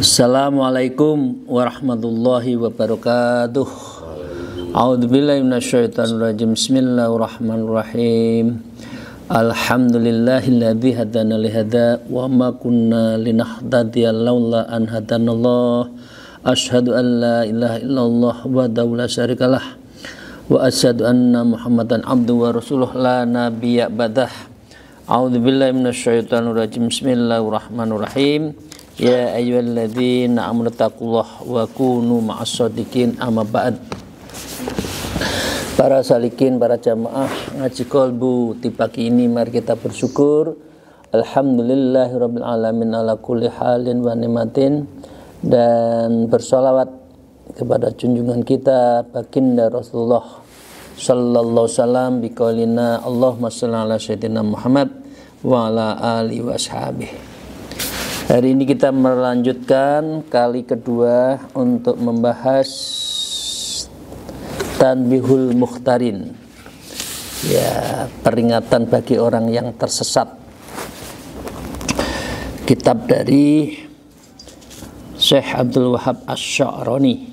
Assalamualaikum warahmatullahi wabarakatuh. A'udzubillahi minasyaitonirrajim. Bismillahirrahmanirrahim. Alhamdulillahilladzi hadana lihada wa ma kunna linahtadiya laula an hadanallah. Asyhadu an la ilaha illallah wahdahu la syarikalah wa asyhadu anna Muhammadan abduhu wa rasuluh la nabiyya ba'dah. A'udzubillahi minasyaitonirrajim. Bismillahirrahmanirrahim. Ya ayyuhalladzina amanu taqullaha wa kunu ma'as-shadiqin, amma ba'd. Para salikin, para jamaah ngaji kolbu di pagi ini, mari kita bersyukur. Alhamdulillahirabbil alamin ala kulli halin wa ni'matin, dan bersolawat kepada junjungan kita baginda Rasulullah sallallahu alaihi wasallam biqaulina Allahumma shalli ala sayyidina Muhammad wa ala alihi washabihi. Hari ini kita melanjutkan kali kedua untuk membahas Tanbihul Mukhtarin, ya, peringatan bagi orang yang tersesat. Kitab dari Syekh Abdul Wahab Asy-Sya'rani,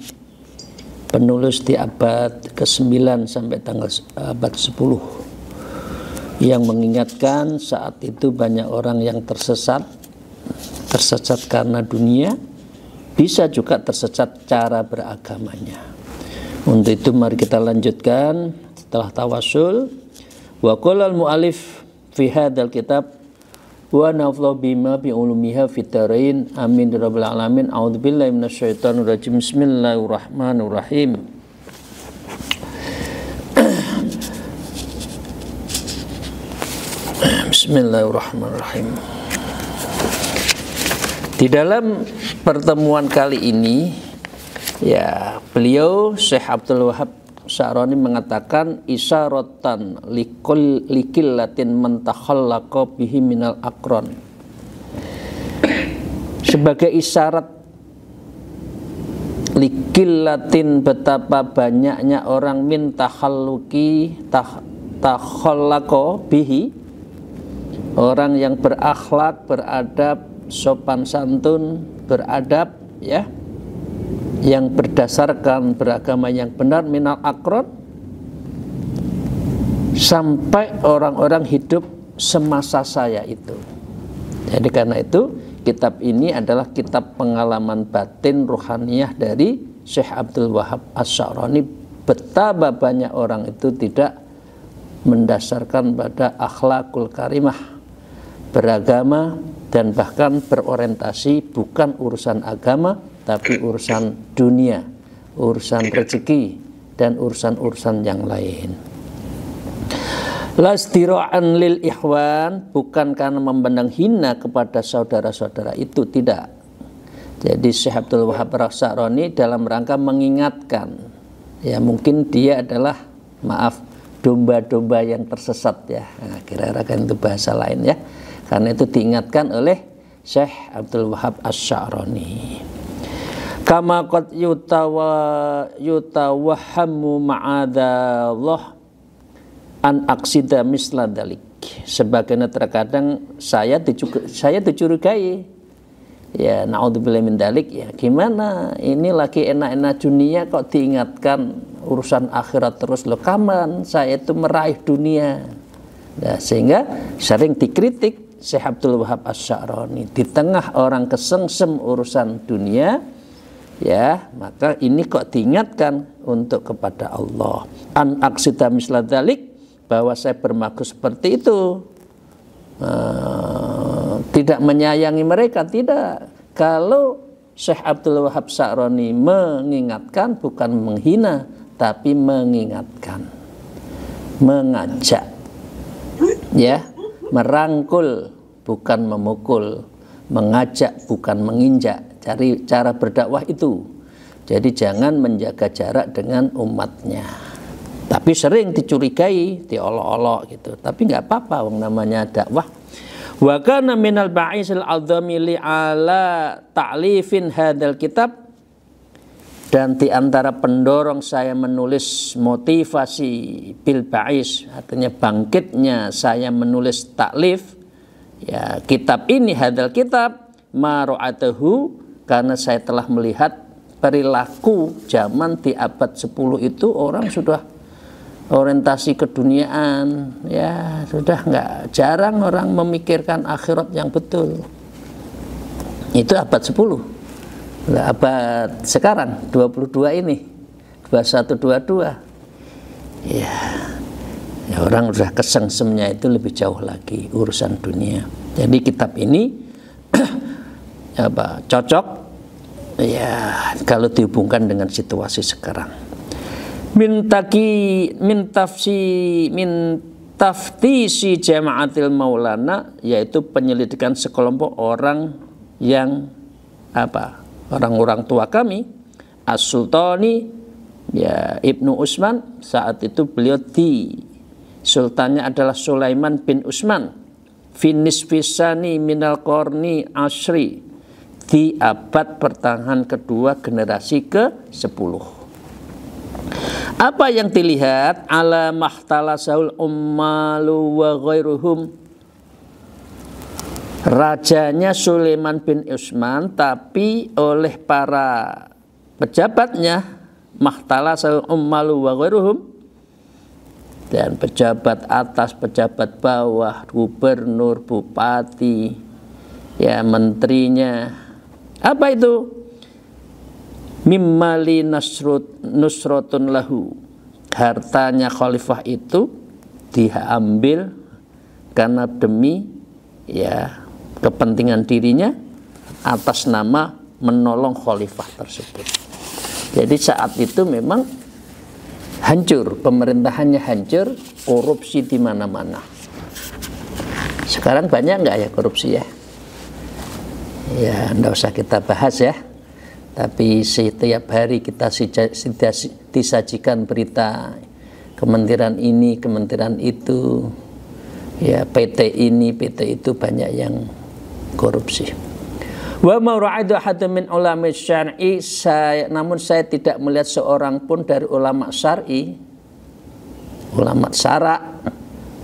penulis di abad ke-9 sampai abad 10, yang mengingatkan saat itu banyak orang yang tersesat karena dunia, bisa juga tersesat cara beragamanya. Untuk itu mari kita lanjutkan setelah tawasul. Wa qala al-mu'allif fi hadzal kitab wa nafallahu bima bi ulumiha fid dharain amin ya rabbal alamin. A'udzubillahi minasyaitonir rajim. Bismillahirrahmanirrahim. Bismillahirrahmanirrahim. Di dalam pertemuan kali ini, ya, beliau Syekh Abdul Wahab Sya'rani mengatakan isyaratan likillatin man takhallaqa bihi minal aqran, sebagai isyarat likillatin, betapa banyaknya orang min takhallaqa bihi, orang yang berakhlak, beradab, sopan santun, beradab, ya, yang berdasarkan beragama yang benar, minal aqran, sampai orang-orang hidup semasa saya itu. Jadi karena itu kitab ini adalah kitab pengalaman batin ruhaniyah dari Syekh Abdul Wahab Asy-Sya'rani. Betapa banyak orang itu tidak mendasarkan pada akhlakul karimah, beragama, dan bahkan berorientasi bukan urusan agama, tapi urusan dunia, urusan rezeki, dan urusan-urusan yang lain. Lastira'an lil ikhwan, bukan karena memandang hina kepada saudara-saudara itu, tidak. Jadi Syekh Abdul Wahab Asy-Sya'rani dalam rangka mengingatkan, ya, mungkin dia adalah, maaf, domba-domba yang tersesat, ya. Nah, kira-kira kan itu bahasa lain, ya. Karena itu diingatkan oleh Syekh Abdul Wahab Asy-Sya'rani. Kama qad yutawahhamu ma'adallah an aqsida misla dalik. Sebagaimana terkadang saya dicurigai, ya, naudzubillahi min dalik, ya, gimana ini lagi enak-enak dunia kok diingatkan urusan akhirat terus, loh, kapan saya itu meraih dunia. Nah, sehingga sering dikritik Syekh Abdul Wahab Asy-Sya'rani di tengah orang kesengsem urusan dunia, ya, maka ini kok diingatkan untuk kepada Allah. An aqsida misla dzalik, bahwa saya bermaksud seperti itu, tidak menyayangi mereka, tidak. Kalau Syekh Abdul Wahab Asy-Sya'rani mengingatkan, bukan menghina, tapi mengingatkan, mengajak, ya, merangkul, bukan memukul, mengajak, bukan menginjak. Cari cara berdakwah itu. Jadi jangan menjaga jarak dengan umatnya. Tapi sering dicurigai, diolok-olok gitu. Tapi nggak apa-apa, wong namanya dakwah. Wa kana minal ba'isil adzami li ala ta'lifin hadzal kitab, dan di antara pendorong saya menulis, motivasi bil ba'is, artinya bangkitnya saya menulis taklif, ya, kitab ini, hadal kitab, ma ra'atahu karena saya telah melihat perilaku zaman di abad 10 itu orang sudah orientasi keduniaan, ya sudah nggak, jarang orang memikirkan akhirat yang betul. Itu abad 10. Nah, abad sekarang 22 ini 21-22 ya orang udah kesengsemnya itu lebih jauh lagi urusan dunia. Jadi kitab ini cocok ya kalau dihubungkan dengan situasi sekarang. Min taftisi jamaatil maulana, yaitu penyelidikan sekelompok orang yang orang-orang tua kami, As-Sultani ya Ibnu Utsman. Saat itu beliau sultannya adalah Sulaiman bin Utsman finisfisani minal qarni asri, di abad pertengahan kedua generasi ke-10. Apa yang dilihat? Ala mahtalasahul ummalu wa ghairuhum, rajanya Sulaiman bin Utsman, tapi oleh para pejabatnya, mahtalasahul ummalu wa ghairuhum, dan pejabat atas, pejabat bawah, gubernur, bupati, ya menterinya. Apa itu? Mimmali nusrotun lahu, hartanya khalifah itu diambil karena demi ya kepentingan dirinya atas nama menolong khalifah tersebut. Jadi saat itu memang hancur, pemerintahannya hancur, korupsi di mana-mana. Sekarang banyak nggak ya korupsi ya? Ya nggak usah kita bahas ya. Tapi setiap hari kita disajikan berita kementerian ini, kementerian itu, ya PT ini, PT itu, banyak yang korupsi. Wa ma ra'aitu ahadun min ulama syar'i, namun saya tidak melihat seorang pun dari ulama syar'i, ulama syara,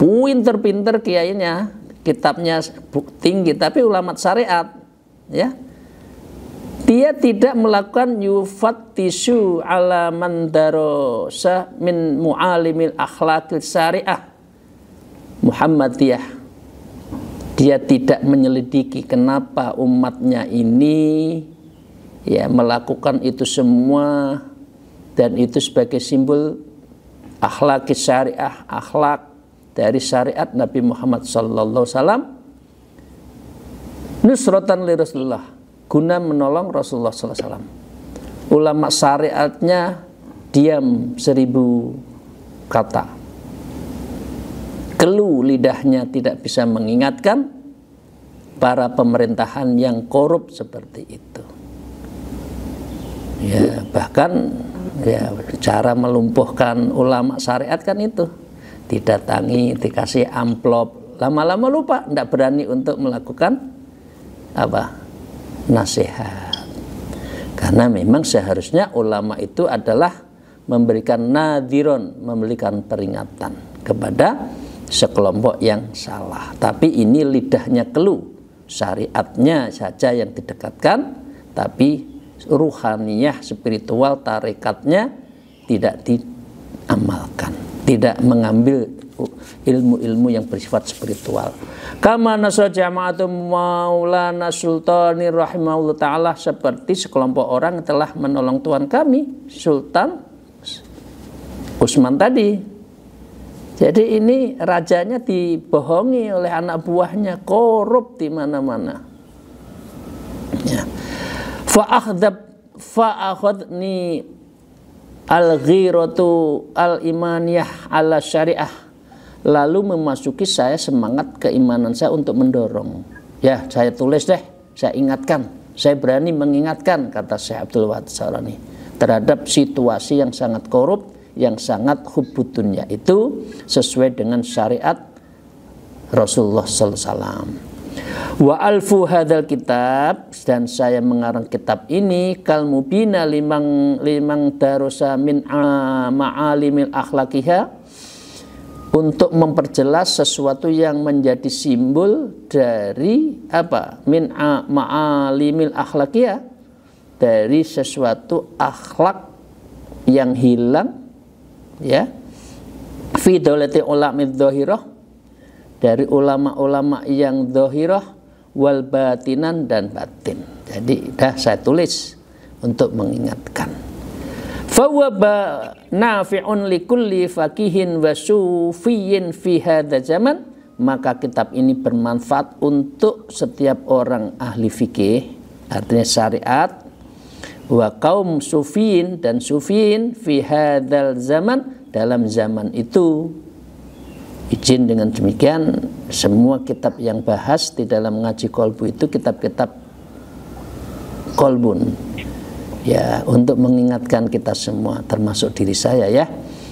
pinter-pinter kiainya, kitabnya tinggi, tapi ulama syariat, ya. Dia tidak melakukan yufattisu ala man darasa min mu'alimil akhlaqil syariah Muhammadiyah. Dia tidak menyelidiki kenapa umatnya ini ya melakukan itu semua, dan itu sebagai simbol akhlaqis syariah, akhlak dari syariat Nabi Muhammad sallallahu alaihi wasallam, nusratan li Rasulullah, guna menolong Rasulullah SAW. Ulama syariatnya diam 1000 kata, keluh lidahnya tidak bisa mengingatkan para pemerintahan yang korup seperti itu. Ya bahkan ya cara melumpuhkan ulama syariat kan itu, didatangi, dikasih amplop, lama-lama lupa, tidak berani untuk melakukan nasihat. Karena memang seharusnya ulama itu adalah memberikan nadhiron, memberikan peringatan kepada sekelompok yang salah. Tapi ini lidahnya keluh, syariatnya saja yang didekatkan, tapi ruhaniyah, spiritual, tarikatnya tidak diamalkan, tidak mengambil ilmu-ilmu yang bersifat spiritual. Kama nasra jama'atu Maulana Sultani rahimahullah ta'ala, seperti sekelompok orang yang telah menolong Tuhan kami Sultan Utsman tadi. Jadi ini rajanya dibohongi oleh anak buahnya, korup di mana-mana. Ya. Fa'akhadni al-ghiratu al-imaniyah ala syariah, lalu memasuki saya semangat keimanan saya untuk mendorong. Ya, saya tulis deh, saya ingatkan, saya berani mengingatkan, kata Syekh Abdul Wahab As-Sa'rani, terhadap situasi yang sangat korup, yang sangat hubbudunya itu sesuai dengan syariat Rasulullah sallallahu alaihi wasallam. Wa alfu hadzal kitab, dan saya mengarang kitab ini kal mubina limang darusa min ma'alimil akhlaqiha, untuk memperjelas sesuatu yang menjadi simbol dari min ma'alimil akhlaqiyah, dari sesuatu akhlak yang hilang, ya, fi daulati ulamid dhahirah, dari ulama-ulama yang dhahirah, wal batinan dan batin. Jadi dah saya tulis untuk mengingatkan. Fahuwa nafi'un likulli faqihin wa sufiyyin fi hadza zaman, maka kitab ini bermanfaat untuk setiap orang ahli fikih, artinya syariat, wa kaum sufiyin dan sufiyin fi hadzal zaman, dalam zaman itu. Izin dengan demikian semua kitab yang bahas di dalam ngaji kolbu itu kitab-kitab kolbun, ya, untuk mengingatkan kita semua termasuk diri saya, ya.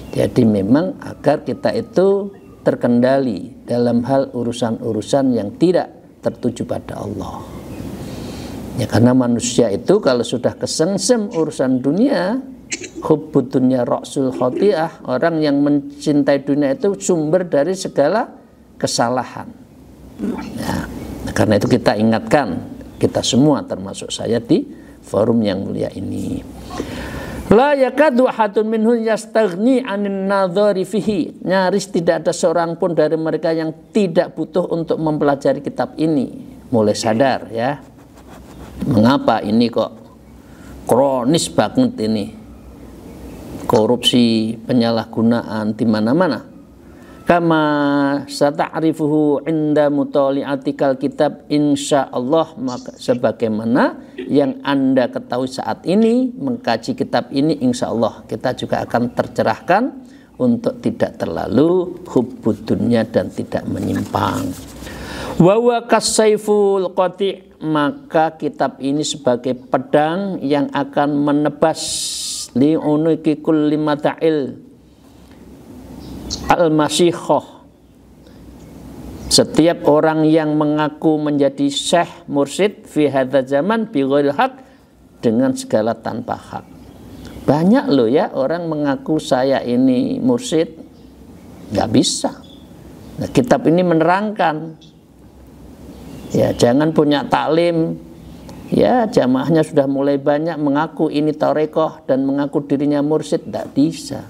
Jadi memang agar kita itu terkendali dalam hal urusan-urusan yang tidak tertuju pada Allah. Ya, karena manusia itu kalau sudah kesengsem urusan dunia, hubbud dunya ra'sul khati'ah, orang yang mencintai dunia itu sumber dari segala kesalahan. Ya, karena itu kita ingatkan, kita semua termasuk saya di forum yang mulia ini. La yakadu ahadun minhum yastaghni 'anin nadhari fihi. Nyaris tidak ada seorang pun dari mereka yang tidak butuh untuk mempelajari kitab ini. Mulai sadar, ya. Mengapa ini kok kronis banget ini? Korupsi, penyalahgunaan di mana-mana. Kama sata'rifuhu inda mutali'atikal kitab insyaallah, maka sebagaimana yang Anda ketahui saat ini mengkaji kitab ini, insyaallah kita juga akan tercerahkan untuk tidak terlalu hubbud dunya dan tidak menyimpang. Wa huwa kasayful qati', maka kitab ini sebagai pedang yang akan menebas li'unuki kulli mata'il al-masyikhah, setiap orang yang mengaku menjadi syekh mursyid fi hadza zaman bi ghairil haq, dengan segala tanpa hak. Banyak loh, ya, orang mengaku saya ini mursyid, nggak bisa. Nah, kitab ini menerangkan, ya, jangan punya taklim, ya, jamaahnya sudah mulai banyak mengaku ini tarekoh dan mengaku dirinya mursyid, tidak bisa.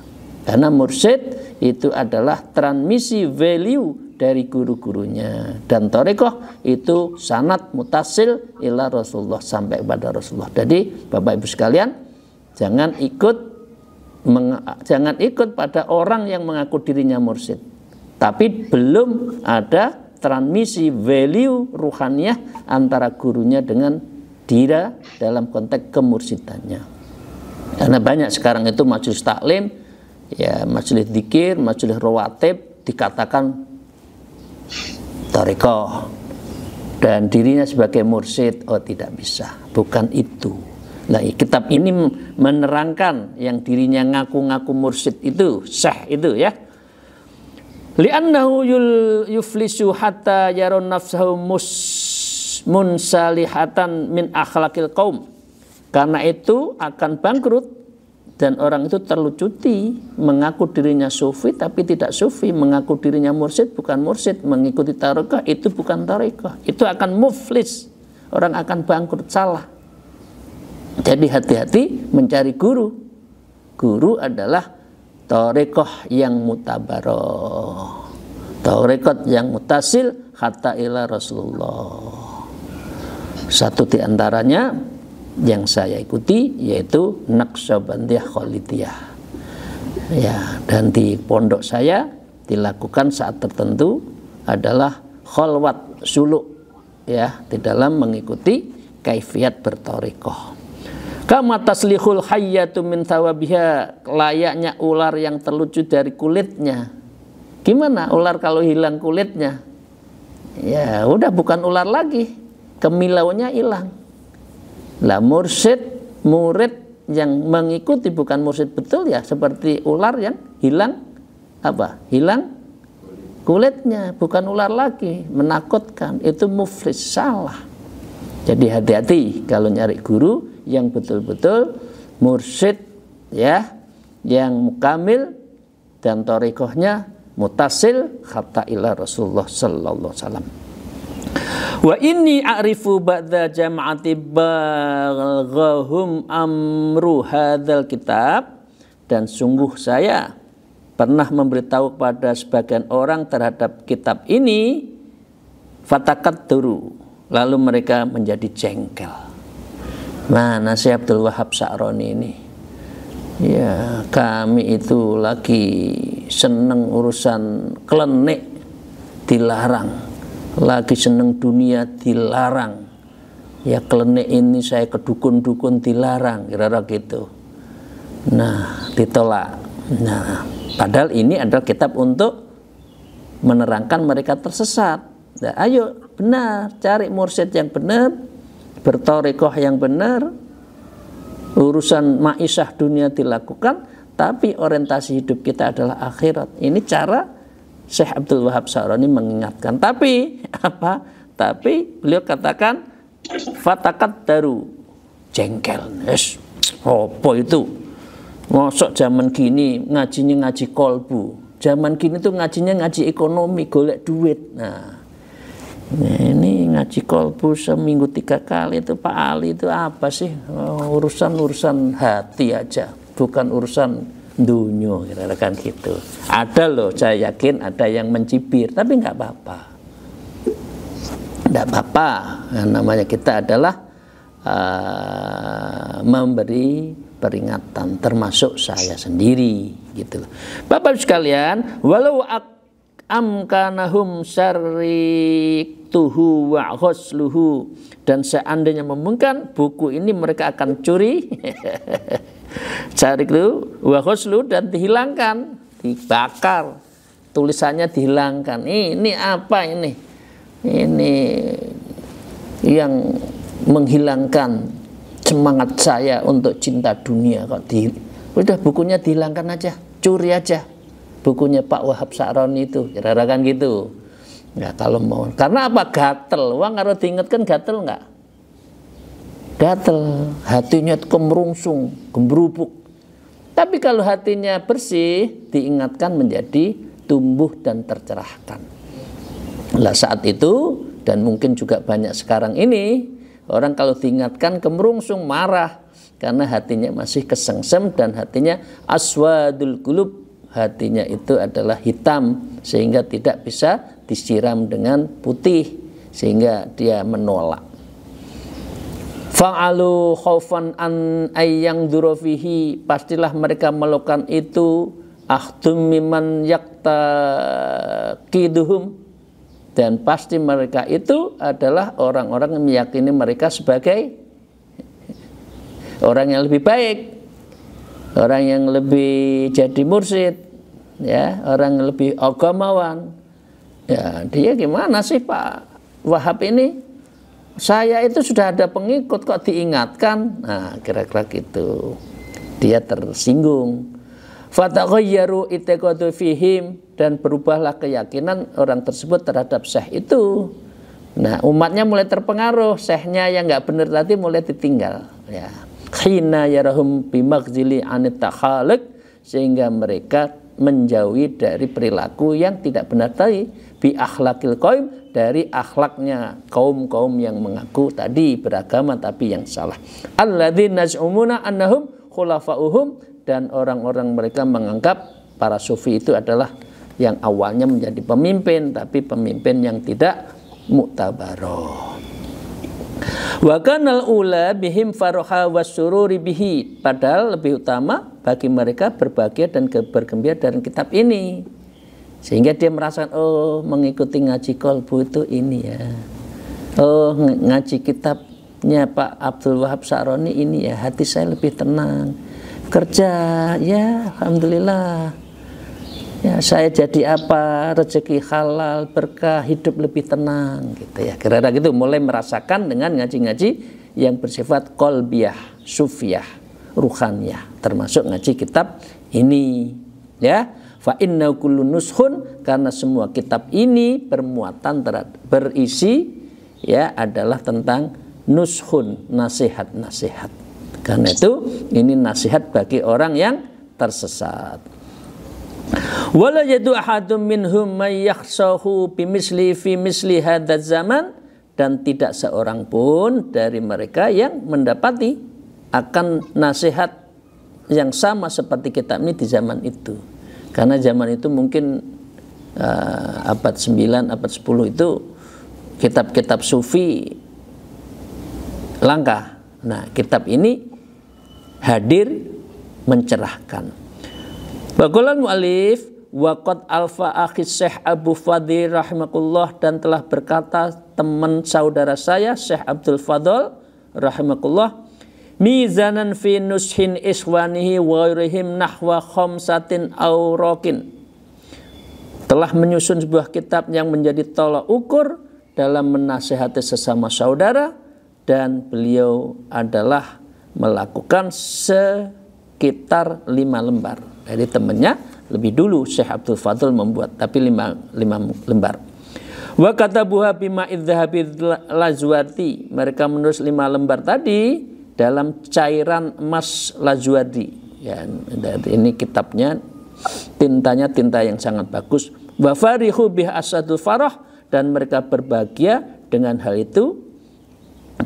Karena mursyid itu adalah transmisi value dari guru-gurunya, dan tarekoh itu sanad mutasil ila Rasulullah, sampai kepada Rasulullah. Jadi Bapak Ibu sekalian, jangan ikut pada orang yang mengaku dirinya mursyid tapi belum ada transmisi value ruhaniyah antara gurunya dengan dia dalam konteks kemursidannya. Karena banyak sekarang itu majelis taklim, ya, majelis dzikir, majelis rawatib dikatakan tarekoh dan dirinya sebagai mursyid. Oh, tidak bisa, bukan itu. Nah, kitab ini menerangkan yang dirinya ngaku-ngaku mursyid itu, syekh itu, ya. Li'annahu yuflisu hatta yaron nafsahu munsalihatan min akhlaqil qaum. Karena itu akan bangkrut dan orang itu terlucuti mengaku dirinya sufi tapi tidak sufi, mengaku dirinya mursyid bukan mursyid, mengikuti tarekat itu bukan tarekat. Itu akan muflis, orang akan bangkrut, salah. Jadi hati-hati mencari guru. Guru adalah tarekat yang mutabaroh, tarekat yang mutasil hatta ila Rasulullah. Satu di antaranya yang saya ikuti yaitu Naqsyabandiyah Khalidiyah, ya, dan di pondok saya dilakukan saat tertentu adalah khalwat suluk, ya, di dalam mengikuti kaifiat bertarekoh. Kama taslihul hayyatu min thawabiha, layaknya ular yang terlucu dari kulitnya. Gimana ular kalau hilang kulitnya? Ya udah, bukan ular lagi, kemilauannya hilang. Lah murid yang mengikuti bukan mursyid betul, ya seperti ular yang hilang apa? Hilang kulitnya, bukan ular lagi, menakutkan, itu muflis, salah. Jadi hati-hati kalau nyari guru yang betul-betul mursyid, ya, yang mukamil dan tarekohnya mutasil hatta ila Rasulullah sallallahu alaihi wasallam. Wa inni a'rifu ba'da jama'ati baghahum amru hadzal kitab, dan sungguh saya pernah memberitahu kepada sebagian orang terhadap kitab ini, fatakadduru, lalu mereka menjadi jengkel. Mana Syekh Abdul Wahab Sa'roni ini? Ya, kami itu lagi seneng urusan klenik dilarang, lagi seneng dunia dilarang. Ya klenik ini saya ke dukun-dukun dilarang, kira-kira gitu. Nah, ditolak. Nah, padahal ini adalah kitab untuk menerangkan mereka tersesat. Nah, ayo benar, cari mursyid yang benar, bertorikoh yang benar, urusan ma'isyah dunia dilakukan, tapi orientasi hidup kita adalah akhirat. Ini cara Syekh Abdul Wahab Sa'roni mengingatkan. Tapi apa? Tapi beliau katakan fatakadduru, jengkel. Yes, apa itu? Mosok zaman gini ngajinya ngaji kolbu, zaman gini tuh ngajinya ngaji ekonomi, golek duit. Nah, ini ngaji kolbu seminggu 3 kali itu Pak Ali itu apa sih? Urusan hati aja, bukan urusan dunia, kira-kira gitu. Ada loh, saya yakin ada yang mencibir, tapi nggak apa-apa. Nggak apa-apa, namanya kita adalah memberi peringatan, termasuk saya sendiri, gitu loh. Bapak sekalian, walau amkanahum syariktuhu wa ghusluhu, dan seandainya memungkinkan buku ini mereka akan curi syariktu wa ghuslu, dan dihilangkan, dibakar, tulisannya dihilangkan. Ini apa ini? Ini yang menghilangkan semangat saya untuk cinta dunia kok udah bukunya dihilangkan aja, curi aja bukunya Pak Wahab Sa'roni itu, kira-kira kan gitu. Ya kalau mau, karena apa? Gatel, uang harus diingatkan, gatel nggak? Gatel, hatinya kemerungsung, gembrubuk. Tapi kalau hatinya bersih, diingatkan menjadi tumbuh dan tercerahkan. Lah saat itu, dan mungkin juga banyak sekarang ini, orang kalau diingatkan kemerungsung, marah, karena hatinya masih kesengsem dan hatinya aswadul qulub, hatinya itu adalah hitam sehingga tidak bisa disiram dengan putih, sehingga dia menolak. Fa'alu khaufan an ayyang dzurafihi, pastilah mereka melakukan itu ahdum miman yaktaqiduhum, dan pasti mereka itu adalah orang-orang yang meyakini mereka sebagai orang yang lebih baik, orang yang lebih jadi mursyid, ya, orang yang lebih agamawan. Ya, dia gimana sih Pak Wahab ini? Saya itu sudah ada pengikut kok diingatkan. Nah, kira-kira gitu. Dia tersinggung. Fataghayyaru i'tiqadu fihim, dan berubahlah keyakinan orang tersebut terhadap syekh itu. Nah, umatnya mulai terpengaruh, syekhnya yang nggak benar tadi mulai ditinggal. Ya, khina yarahum bimaghzili anit takhaluk, sehingga mereka menjauhi dari perilaku yang tidak benar tadi, bi akhlaqil qaum, dari akhlaknya kaum-kaum yang mengaku tadi beragama tapi yang salah. Alladzina yaz'umuna annahum khulafa'uhum, dan orang-orang mereka menganggap para sufi itu adalah yang awalnya menjadi pemimpin, tapi pemimpin yang tidak mu'tabaroh. Wa kanal ula bihim faroha wasururi bihi, padahal lebih utama bagi mereka berbahagia dan bergembira dari kitab ini, sehingga dia merasakan, oh mengikuti ngaji kolbu itu ini ya, oh ngaji kitabnya Pak Abdul Wahab Sa'roni ini ya, hati saya lebih tenang. Kerja ya alhamdulillah ya, saya jadi apa, rezeki halal, berkah, hidup lebih tenang gitu ya, kira-kira gitu. Mulai merasakan dengan ngaji-ngaji yang bersifat qalbiyah, sufiyah, ruhaniyah, termasuk ngaji kitab ini ya. Fa inna kullu nushun, karena semua kitab ini bermuatan berisi ya adalah tentang nushun, nasihat-nasihat. Karena itu ini nasihat bagi orang yang tersesat. Wala yadu ahadum minhum may yakhsahu bimisli fi misli hadzal zaman, dan tidak seorang pun dari mereka yang mendapati akan nasihat yang sama seperti kitab ini di zaman itu. Karena zaman itu mungkin abad 9, abad 10 itu kitab-kitab sufi langka. Nah, kitab ini hadir mencerahkan. Bagulan mu'alif waqad alfa akhi Syekh Abu Fadil rahimakullah, dan telah berkata teman saudara saya Syekh Abdul Fadl rahimakullah, mizanan fi nushin iswanihi wa ghairihim nahwa khamsatin awrakin, telah menyusun sebuah kitab yang menjadi tolak ukur dalam menasihati sesama saudara, dan beliau adalah melakukan sekitar 5 lembar. Jadi temannya lebih dulu Syekh Abdul Fadl membuat, tapi 5 lembar. Wa katabuha bima idzahabi lazwardi, mereka menulis 5 lembar tadi dalam cairan emas lazwardi. Ya, ini kitabnya tintanya tinta yang sangat bagus. Wa farihu bih asadul farah, dan mereka berbahagia dengan hal itu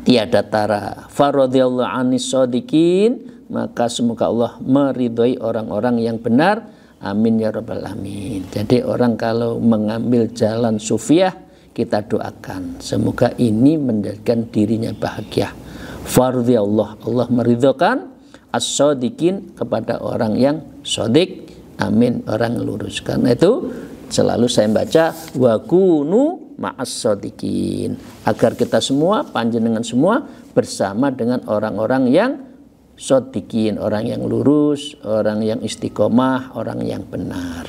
tiada tara. Faradhiyallahu anis shodiqin, maka semoga Allah meridhoi orang-orang yang benar. Amin ya rabbal alamin. Jadi orang kalau mengambil jalan sufiah, kita doakan semoga ini menjadikan dirinya bahagia. Faradhiyallah, Allah meridhokan as-shodiqin, kepada orang yang sodik. Amin, orang lurus. Karena itu selalu saya baca wa kunu ma'as shodiqin, agar kita semua, panjenengan semua bersama dengan orang-orang yang shodiqin, orang yang lurus, orang yang istiqomah, orang yang benar.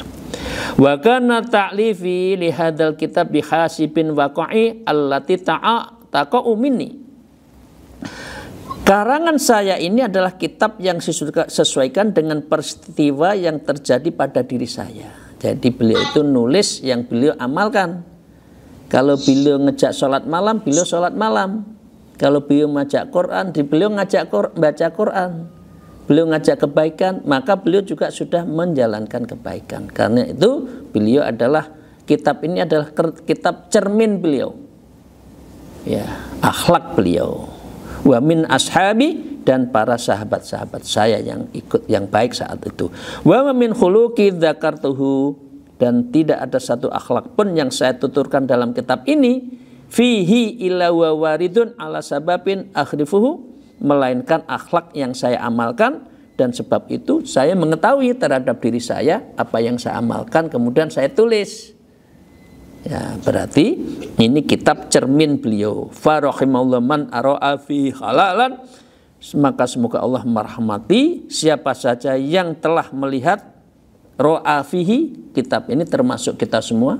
Wa kana ta'lifi li hadzal kitab bi hasibin waqa'i allati taqa'u minni. Karangan saya ini adalah kitab yang sesuaikan dengan peristiwa yang terjadi pada diri saya. Jadi beliau itu nulis yang beliau amalkan. Kalau beliau ngejak sholat malam, beliau sholat malam. Kalau beliau ngajak Quran, beliau ngajak baca Quran. Beliau ngajak kebaikan, maka beliau juga sudah menjalankan kebaikan. Karena itu beliau adalah, kitab ini adalah kitab cermin beliau, ya, akhlak beliau. Wa min ashabi, dan para sahabat-sahabat saya yang ikut yang baik saat itu. Wa min khuluqi dzakartuhu, dan tidak ada satu akhlak pun yang saya tuturkan dalam kitab ini, fihi illa wa waridun ala sababin akhrifuhu, melainkan akhlak yang saya amalkan, dan sebab itu saya mengetahui terhadap diri saya apa yang saya amalkan, kemudian saya tulis. Ya, berarti ini kitab cermin beliau. Farahimallahu man ara'a fi halalan, maka semoga Allah merahmati siapa saja yang telah melihat ra'a fihi, kitab ini termasuk kita semua.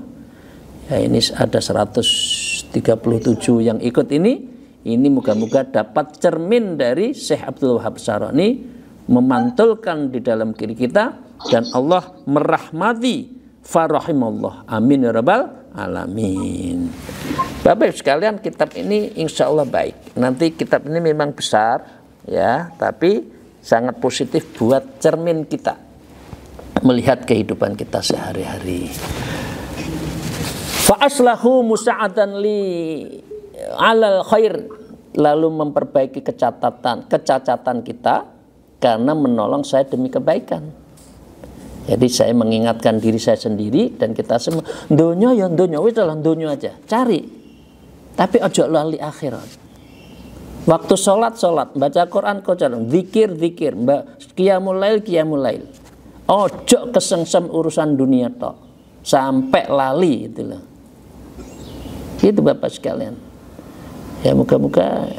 Ya, ini ada 137 yang ikut ini moga-moga dapat cermin dari Syekh Abdul Wahab Syaroni memantulkan di dalam diri kita, dan Allah merahmati. Farahimallah, amin ya rabbal alamin. Bapak sekalian, kitab ini insya Allah baik. Nanti kitab ini memang besar, ya, tapi sangat positif buat cermin kita melihat kehidupan kita sehari-hari. Fa aslahu musa'adan li alal khair, lalu memperbaiki kecacatan kita karena menolong saya demi kebaikan. Jadi saya mengingatkan diri saya sendiri dan kita semua, dunia ya dunia, wis dalam dunia aja, cari. Tapi ojo lali akhirat. Waktu sholat, baca Quran, zikir, qiyamul lail. Ojo kesengsem urusan dunia tok, sampai lali itu loh. Itu Bapak sekalian. Ya moga-moga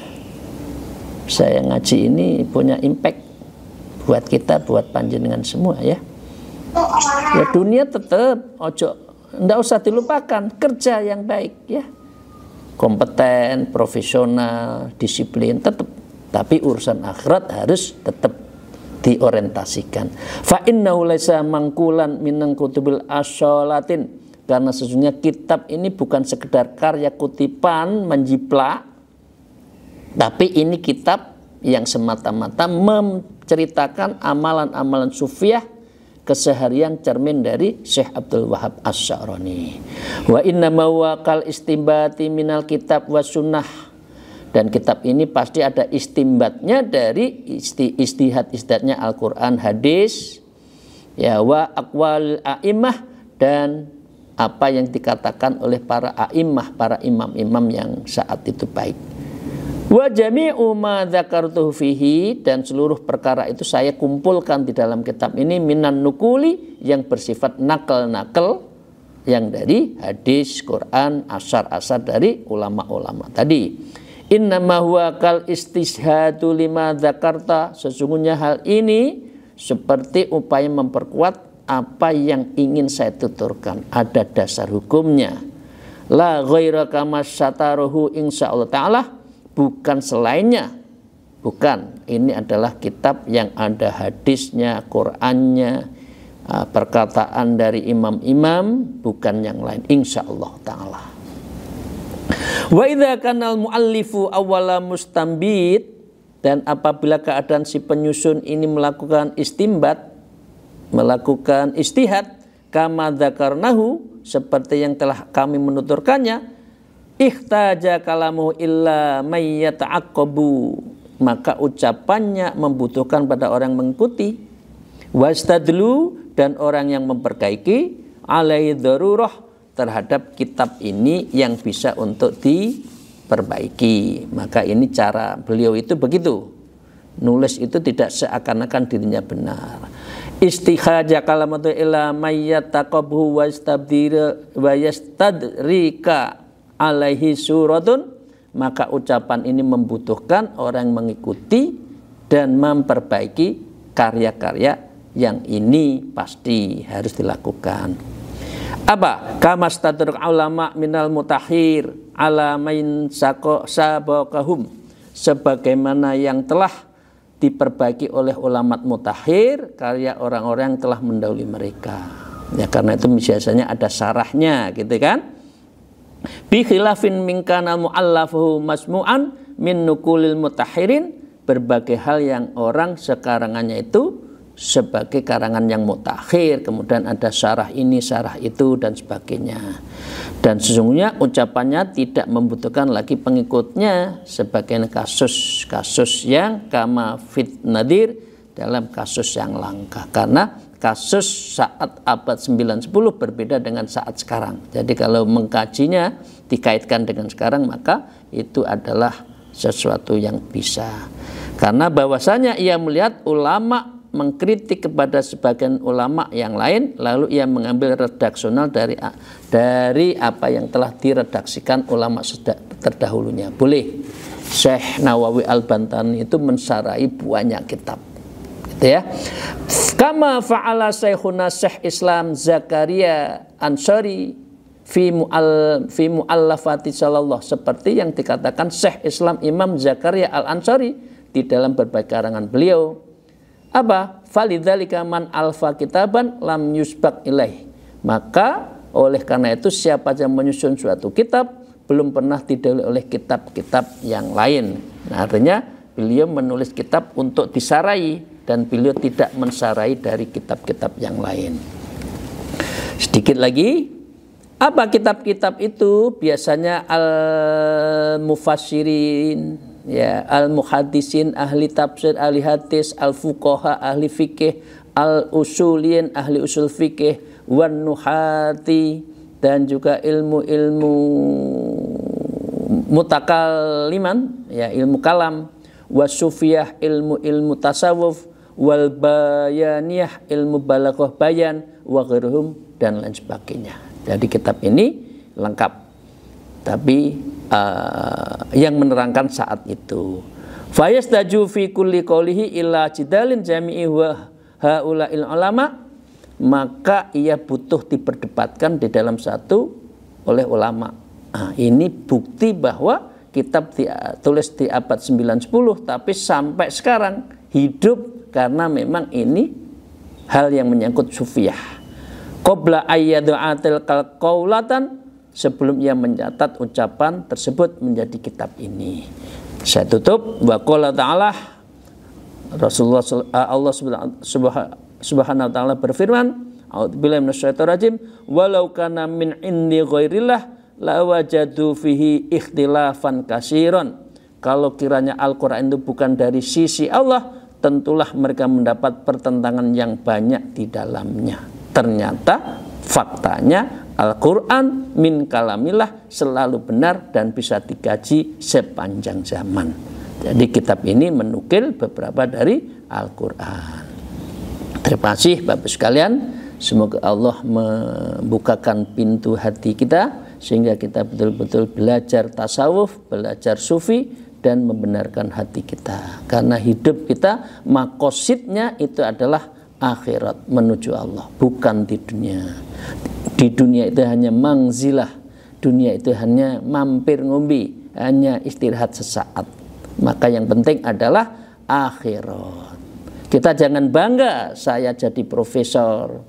saya ngaji ini punya impact buat kita, buat panjenengan semua ya. Ya dunia tetap ojo, ndak usah dilupakan, kerja yang baik ya, kompeten, profesional, disiplin tetap, tapi urusan akhirat harus tetap diorientasikan. Fa innahu laisa mangkulan minang kutubil asyolatin, karena sesungguhnya kitab ini bukan sekedar karya kutipan menjiplak, tapi ini kitab yang semata-mata menceritakan amalan-amalan sufiah keseharian cermin dari Syekh Abdul Wahab Asy-Sya'rani. Wa inna mawaqal istimbati minal kitab was sunnah, dan kitab ini pasti ada istimbatnya dari istihad-istihadnya Al-Quran, hadis, ya, wa aqwal a'immah, dan apa yang dikatakan oleh para a'immah, para imam-imam yang saat itu baik. Wa jami'u ma dzakartuhu fihi, dan seluruh perkara itu saya kumpulkan di dalam kitab ini minan nukuli, yang bersifat nakal-nakal, yang dari hadis, Quran, asar-asar dari ulama-ulama tadi. Innama huwa kal istishhadu lima dzakarta, sesungguhnya hal ini seperti upaya memperkuat apa yang ingin saya tuturkan, ada dasar hukumnya. La ghaira kama syataruhu insyaallah ta'ala, bukan selainnya, bukan, ini adalah kitab yang ada hadisnya, Qur'annya, perkataan dari imam-imam, bukan yang lain, insyaallah ta'ala. Wa idza kana al-muallifu awwala mustambit, dan apabila keadaan si penyusun ini melakukan istimbat, melakukan istihad, kama dzakarnahu, seperti yang telah kami menuturkannya, ihtaja kalamu illa may yata'aqqabu, maka ucapannya membutuhkan pada orang mengikuti, wastadlu, dan orang yang memperbaiki, alai darurah, terhadap kitab ini yang bisa untuk diperbaiki. Maka ini cara beliau itu begitu. Nulis itu tidak seakan-akan dirinya benar. Istihaja kalamatu ila mayyataqabu wa yastadrika alaihi suratun, maka ucapan ini membutuhkan orang mengikuti dan memperbaiki karya-karya yang ini pasti harus dilakukan. Apa? Kama stadruk ulama minal mutahhir ala main sabaqahum, sebagaimana yang telah diperbaiki oleh ulama mutahhir, karya orang-orang yang telah mendahului mereka. Ya, karena itu biasanya ada syarahnya, gitu kan? Bi khilafin min kana mu'allafuhu masmu'an min nukulil mutahhirin, berbagai hal yang orang sekarangannya itu sebagai karangan yang mutakhir, kemudian ada syarah ini, syarah itu, dan sebagainya. Dan sesungguhnya ucapannya tidak membutuhkan lagi pengikutnya, sebagai kasus-kasus yang kama fit nadir, dalam kasus yang langka. Karena kasus saat abad 9-10 berbeda dengan saat sekarang. Jadi kalau mengkajinya dikaitkan dengan sekarang, maka itu adalah sesuatu yang bisa. Karena bahwasanya ia melihat ulama mengkritik kepada sebagian ulama yang lain, lalu ia mengambil redaksional dari apa yang telah diredaksikan ulama terdahulunya. Boleh. Syekh Nawawi Al-Bantani itu mensarai banyak kitab, gitu ya. Kama fa'ala Syekhuna Syekh Islam Zakaria Ansari fi mu'allafati sallallahu, seperti yang dikatakan Syekh Islam Imam Zakaria Al-Ansari di dalam berbagai karangan beliau. Apa? Falidzalika man alfa kitaban lam yusbaq ilaih, maka oleh karena itu siapa yang menyusun suatu kitab belum pernah didahului oleh kitab-kitab yang lain. Nah, artinya beliau menulis kitab untuk disarai, dan beliau tidak mensarai dari kitab-kitab yang lain. Sedikit lagi, apa kitab-kitab itu? Biasanya al-mufassirin, ya, al-muhaddisin, ahli tafsir, ahli hadis, al-fuqaha, ahli fikih, al-usulin, ahli usul fikih, wan nuhati, dan juga ilmu-ilmu mutakalliman, ya, ilmu kalam, wasufiyah, ilmu-ilmu tasawuf, wal bayaniyah, ilmu balaghah bayan, wa ghairuhum, dan lain sebagainya. Jadi kitab ini lengkap, tapi yang menerangkan saat itu. Fayastaju fi kulli qawlihi illa jidalin jami'i wa haula'il ulama, maka ia butuh diperdebatkan di dalam satu oleh ulama. Nah, ini bukti bahwa kitab ditulis di abad 9-10 tapi sampai sekarang hidup, karena memang ini hal yang menyangkut sufiyah. Qabla ayyadu'atil qaulatan, sebelum ia mencatat ucapan tersebut menjadi kitab ini. Saya tutup. Wa qala ta'ala, Rasulullah Allah Subhanahu wa ta'ala berfirman, a'udzubillahi minasyaitonir rajim, walau kana min indi ghairillah lawajadu fihi ikhtilafan katsiran. Kalau kiranya Al-Qur'an itu bukan dari sisi Allah, tentulah mereka mendapat pertentangan yang banyak di dalamnya. Ternyata faktanya Al-Quran min kalamillah selalu benar dan bisa dikaji sepanjang zaman. Jadi kitab ini menukil beberapa dari Al-Quran. Terima kasih Bapak sekalian. Semoga Allah membukakan pintu hati kita sehingga kita betul-betul belajar tasawuf, belajar sufi, dan membenarkan hati kita. Karena hidup kita makosidnya itu adalah akhirat, menuju Allah, bukan di dunia. Di dunia itu hanya mangzilah, dunia itu hanya mampir ngombe, hanya istirahat sesaat. Maka yang penting adalah akhirat. Kita jangan bangga saya jadi profesor,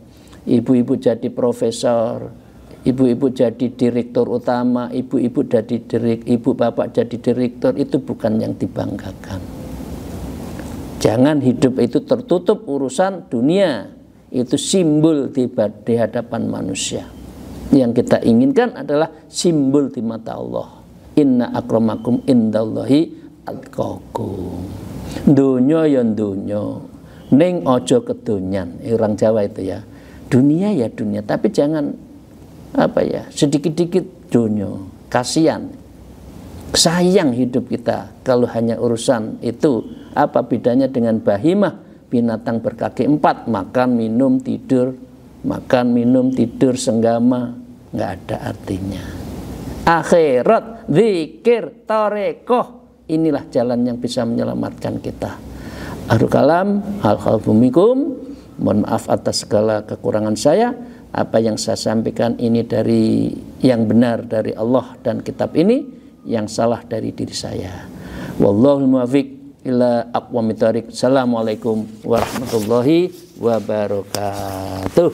ibu-ibu jadi profesor, ibu-ibu jadi direktur utama, ibu-ibu jadi ibu bapak jadi direktur, itu bukan yang dibanggakan. Jangan hidup itu tertutup urusan dunia, itu simbol di hadapan manusia. Yang kita inginkan adalah simbol di mata Allah. Inna akramakum indallahi atqakum. Dunya ya dunya, ning ojo kedonyan. Orang Jawa itu ya. Dunia ya dunia, tapi jangan sedikit-dikit dunia. Kasihan, sayang hidup kita kalau hanya urusan itu. Apa bedanya dengan bahimah, binatang berkaki 4, makan minum tidur, makan minum tidur senggama, nggak ada artinya. Akhirat, zikir, tarekoh, inilah jalan yang bisa menyelamatkan kita. Akhirul kalam, alhamdulillah, mohon maaf atas segala kekurangan saya. Apa yang saya sampaikan ini dari yang benar dari Allah dan kitab ini, yang salah dari diri saya. Wallahul muwaffiq ila aqwamit thoriq. Assalamualaikum warahmatullahi wabarakatuh.